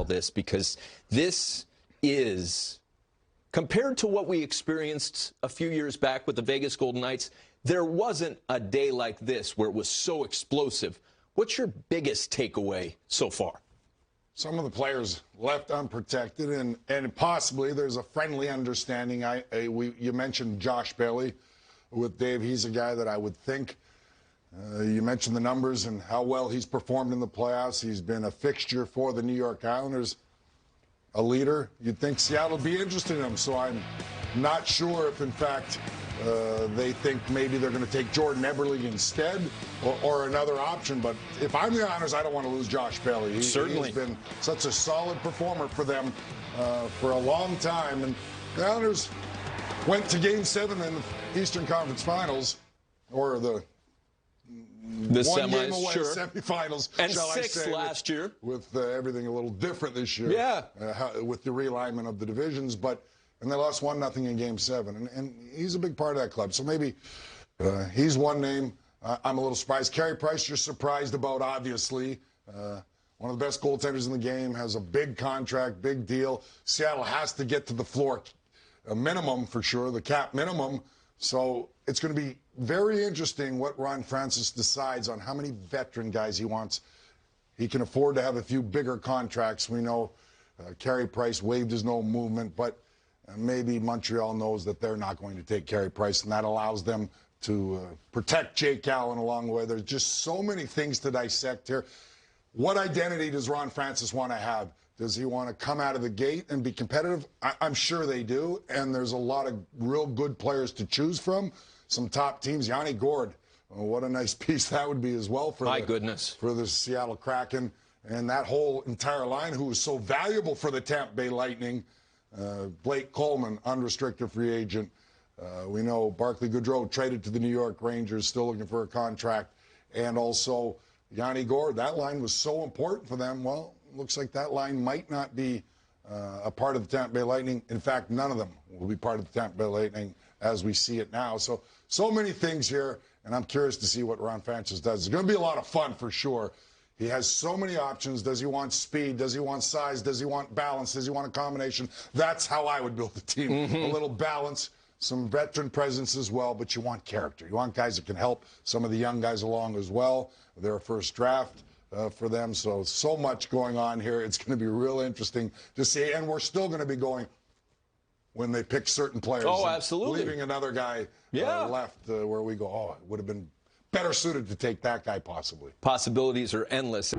all this, because this is, compared to what we experienced a few years back with the Vegas Golden Knights, there wasn't a day like this where it was so explosive. What's your biggest takeaway so far? Some of the players left unprotected, and possibly there's a friendly understanding. You mentioned Josh Bailey with Dave. He's a guy that I would think, you mentioned the numbers and how well he's performed in the playoffs. He's been a fixture for the New York Islanders, a leader. You'd think Seattle would be interested in him, so I'm not sure if, in fact, they think maybe they're going to take Jordan Eberle instead or another option. But if I'm the Islanders, I don't want to lose Josh Bailey. Certainly. He's been such a solid performer for them for a long time. And the Islanders went to Game 7 in the Eastern Conference Finals, or the one semis, game away sure. Semifinals, and shall I 6th say, last year. With everything a little different this year. Yeah. With the realignment of the divisions. And they lost 1-0 in Game 7. And he's a big part of that club. So maybe he's one name. I'm a little surprised. Carey Price, you're surprised about, obviously. One of the best goaltenders in the game, has a big contract, big deal. Seattle has to get to the floor, a minimum for sure, the cap minimum. So it's going to be very interesting what Ron Francis decides on how many veteran guys he wants. He can afford to have a few bigger contracts. We know Carey Price waived his no movement, but maybe Montreal knows that they're not going to take Carey Price, and that allows them to protect Jake Allen along the way. There's just so many things to dissect here. What identity does Ron Francis want to have? Does he want to come out of the gate and be competitive? I'm sure they do, and there's a lot of real good players to choose from. Some top teams. Yanni Gourde, what a nice piece that would be as well for for the Seattle Kraken. And that whole entire line, who was so valuable for the Tampa Bay Lightning. Blake Coleman, unrestricted free agent. We know Barclay Goodrow traded to the New York Rangers, still looking for a contract. And also Yanni Gourde. That line was so important for them. Well, looks like that line might not be a part of the Tampa Bay Lightning. In fact, none of them will be part of the Tampa Bay Lightning as we see it now. So many things here, and I'm curious to see what Ron Francis does. It's going to be a lot of fun for sure. He has so many options. Does he want speed? Does he want size? Does he want balance? Does he want a combination? That's how I would build the team. A little balance, some veteran presence as well, but you want character. You want guys that can help some of the young guys along as well. They're a first draft for them, so much going on here. It's going to be real interesting to see, and we're still going to be going when they pick certain players. Oh, absolutely. Leaving another guy left where we go, oh, it would have been better suited to take that guy possibly. Possibilities are endless.